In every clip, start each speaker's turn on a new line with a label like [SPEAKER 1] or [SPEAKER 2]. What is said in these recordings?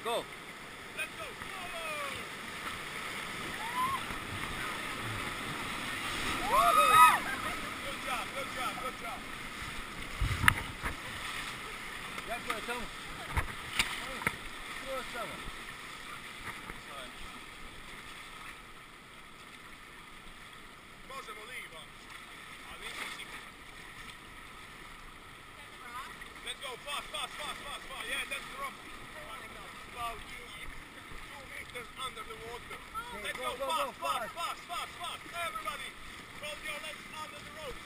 [SPEAKER 1] Go.
[SPEAKER 2] Let's go. Good job, good job, good job.
[SPEAKER 1] Jako je tamo. Skroz tamo.
[SPEAKER 2] Možemo li, Ivan? Ali nisam siguran. Let's go, fast. Yeah, that's the rock. About 2 meters under the water. Let's go, fast. Everybody, hold your legs under the rope.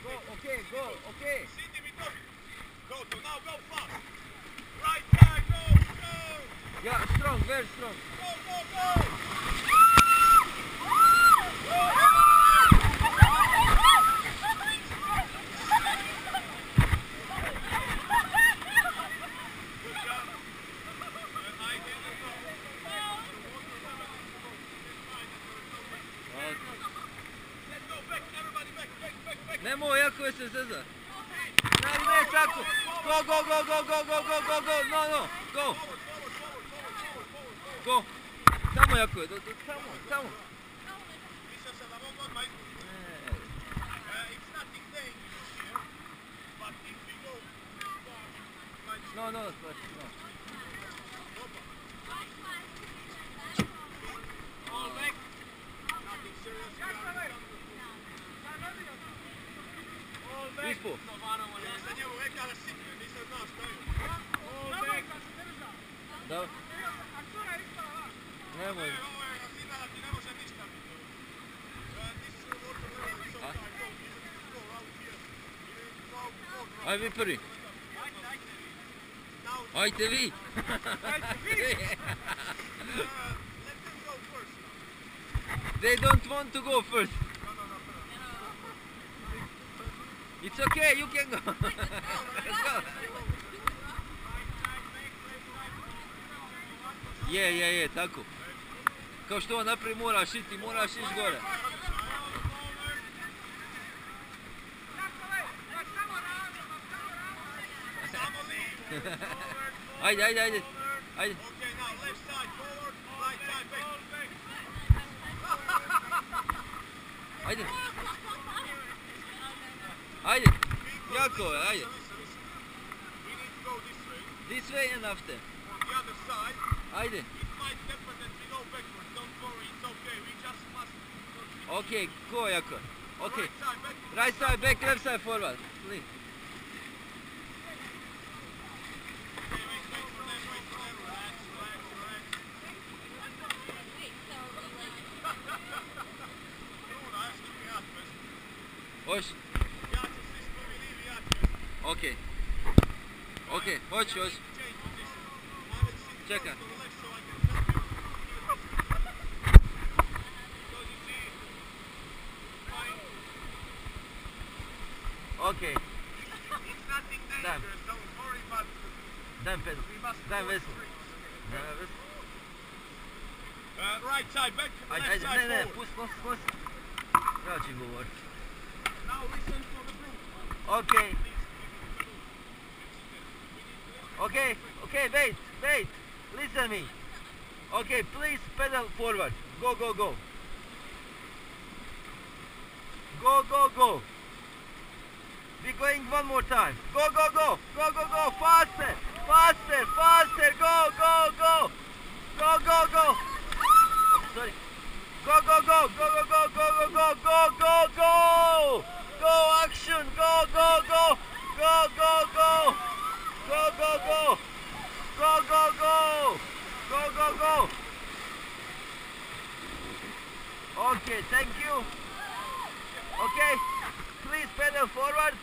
[SPEAKER 1] Go, okay.
[SPEAKER 2] Sidi mi tobi. Go, now go fast. Right side, go.
[SPEAKER 1] Yeah, strong, very strong.
[SPEAKER 2] Go.
[SPEAKER 1] Nemoj, jako je se zeza. Ne, tako. Go. No. Go. Tamo jako je, tamo.
[SPEAKER 2] Mislim se da mogu odmah izgubiti. It's nothing dangerous here, but if we go
[SPEAKER 1] No.
[SPEAKER 2] all back, nothing serious. All back.
[SPEAKER 1] Ispo.
[SPEAKER 2] Ja sam njemu rekao da sitne, nisam znao što je. All back.
[SPEAKER 1] Da. Nemoj.
[SPEAKER 2] Ovo je razina da ti ne može ništa biti. This water level is so high. Go out here.
[SPEAKER 1] Aj vi prvi.
[SPEAKER 2] Now,
[SPEAKER 1] Ajte vi.
[SPEAKER 2] let them go first now.
[SPEAKER 1] They don't want to go first. It's okay, you can go. Let's go. Je, tako. Kao što on naprijed moraš ići gore. Ajde.
[SPEAKER 2] Okay, now left side forward, right side back.
[SPEAKER 1] Ajde. Jako je, ajde.
[SPEAKER 2] We need to go this way.
[SPEAKER 1] This way and after.
[SPEAKER 2] On the other side,
[SPEAKER 1] Ajde.
[SPEAKER 2] it might happen that we go backwards. Don't worry, it's okay. We just must continue.
[SPEAKER 1] Okay, go jako. Okay.
[SPEAKER 2] Right side back.
[SPEAKER 1] Right side back, left side forward. Please.
[SPEAKER 2] Okay, wait for them. Relax. Bruna, aš ti prijatno.
[SPEAKER 1] Hoć.
[SPEAKER 2] Ja ću se ispominiti, ja ću.
[SPEAKER 1] Okay, hoć.
[SPEAKER 2] Change position. I will sit
[SPEAKER 1] Čekaj.
[SPEAKER 2] close to the left so I can help you. Because you see, fine.
[SPEAKER 1] Okay.
[SPEAKER 2] It's nothing dangerous, don't worry, but
[SPEAKER 1] Daj pedal.
[SPEAKER 2] we must
[SPEAKER 1] Daj
[SPEAKER 2] go
[SPEAKER 1] veslo.
[SPEAKER 2] straight. Right side back, left
[SPEAKER 1] Ajde,
[SPEAKER 2] side
[SPEAKER 1] ne,
[SPEAKER 2] forward.
[SPEAKER 1] pusti. Ja ću govorit.
[SPEAKER 2] Now listen for the group.
[SPEAKER 1] Okay, wait. Listen me. Okay, please pedal forward. Go. Go. We're going one more time. Go. Faster. Go. Oh, sorry. Go. Go, action. Go. Go. Okay, thank you. Okay, please pedal forward.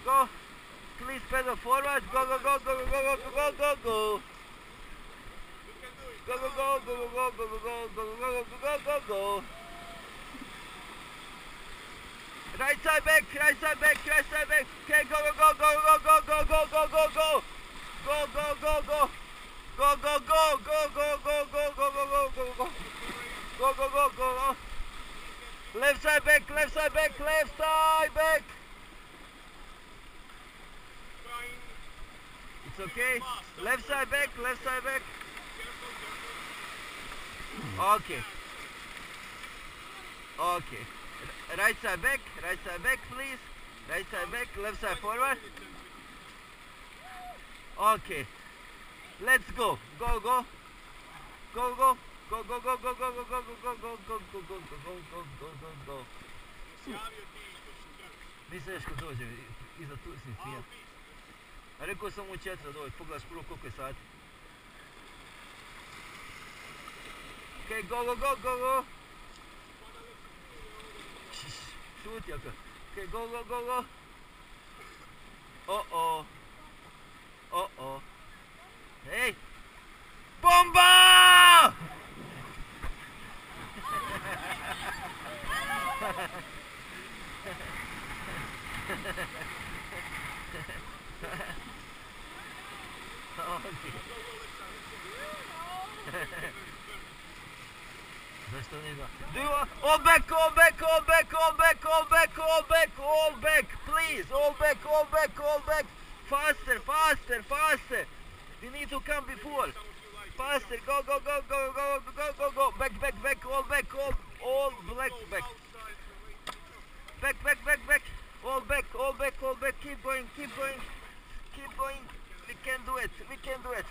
[SPEAKER 1] Go. Please pedal forward. Go.
[SPEAKER 2] You can do it.
[SPEAKER 1] Go. Right side back. Okay, go. Go. Left side back. It's okay. Left side back, left side back. Okay. Okay. Right side back, please. Right side back, left side forward. Okay. Let's go. Go, go. Go, go. Go, go, go, go, go, go, go, go, go, go, go, go, go, go, go, go, go. Misliš kad dođem iza tu si svijan. A rekao sam mu 4 dođe, pogledaš prvo koliko je sati. Okay, go, go, go, go, go. Šuti ako. Okay, go, go, go, go. Oh-oh. Oh-oh. Hey! Bomba! Zašto ne zna? Do you want... All back, all back, all back, all back, all back, all back, all back, please! All back, all back, all back! Faster, faster, faster! You need to come before! Faster, go, go, go, go, go, go, go, go! Back, back, back, all back, all black, back! Back, back, back, back! All back, all back, all back! Keep going, keep going! Keep going! We can do it, we can do it!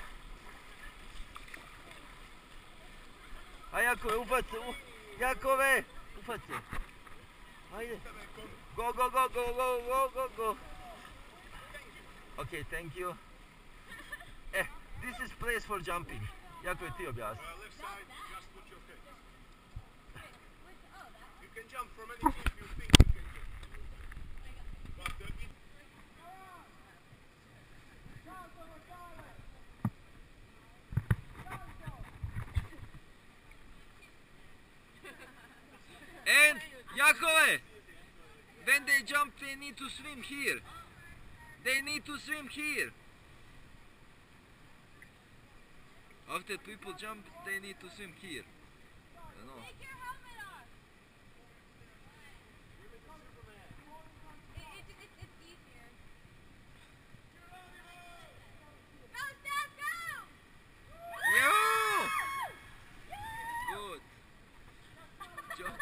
[SPEAKER 1] A Jakove, ufat se, Jakove, ufat se. Ajde. Go, go, go, go, go, go, go, go. Okay, thank you. This is place for jumping. Jakove, ti objasni.
[SPEAKER 2] Left side, just put your feet. You can jump from any cliff you think you can jump. But
[SPEAKER 1] And Jakove, when they jump, they need to swim here. They need to swim here. After people jump, they need to swim here. You know.
[SPEAKER 3] Take your helmet off. It's easier. Go, Steph, go!
[SPEAKER 1] Yo! Good. Jump.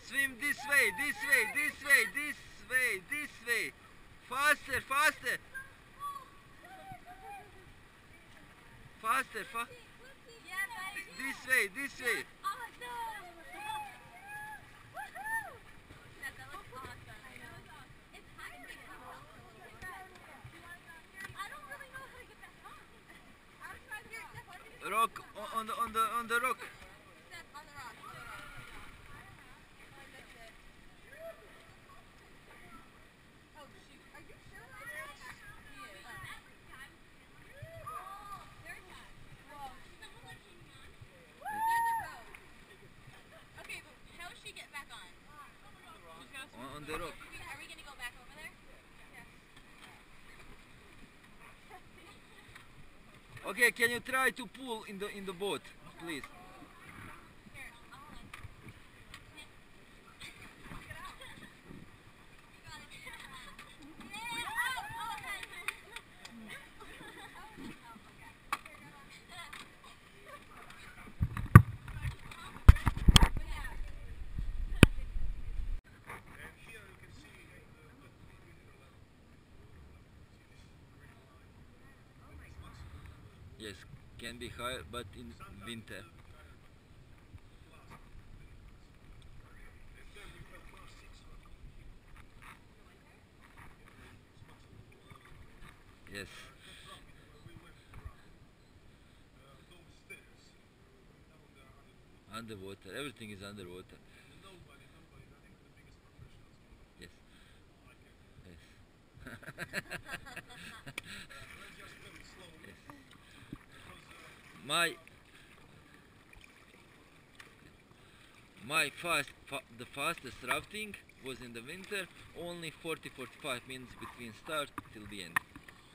[SPEAKER 1] Swim this way, this way, this way, this way, this way. Faster, faster. Faster, faster.
[SPEAKER 3] Yeah, buddy.
[SPEAKER 1] This way, this way.
[SPEAKER 3] Awesome! Woohoo! That looks awesome. I know. It's hard to get off. I don't really know how to get that off. I'm trying here, Steph, what are you doing?
[SPEAKER 1] Rock on the rock.
[SPEAKER 3] Steph, on the rock. I missed it. Oh, shoot. Are you sure about that? He is. There's a rope. Okay, but how does she get back on?
[SPEAKER 1] On the rock.
[SPEAKER 3] Are we gonna go back over there? Yeah.
[SPEAKER 1] Okay, can you try to pull in the boat, please?
[SPEAKER 3] Here, I'll hold it. Get out. You got it. Yeah. Oh, okay.
[SPEAKER 2] and here you can see
[SPEAKER 1] Yes, can be higher, but in winter. Yes. Underwater, everything is underwater. Yes. Yes. The fastest rafting was in the winter, only 40-45 minutes between start till the end.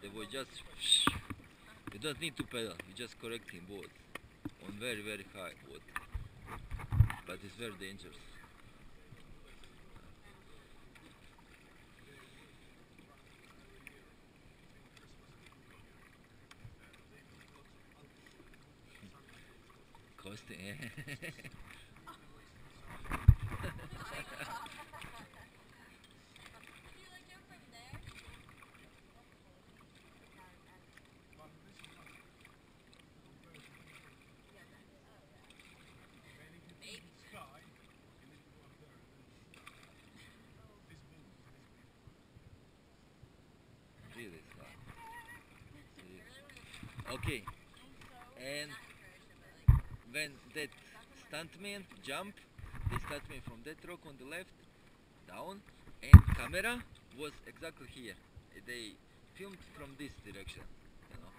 [SPEAKER 1] They were just, you don't need to pedal, you just correcting boat on very high water, but it's very dangerous. Pusti.
[SPEAKER 3] Can you like jump from there? Maybe.
[SPEAKER 2] Sky, and then you go up there, and then this boom.
[SPEAKER 1] Really fun. Okay. And when that stuntman jump, the stuntman from that rock on the left, down, and camera was exactly here. They filmed from this direction, you know.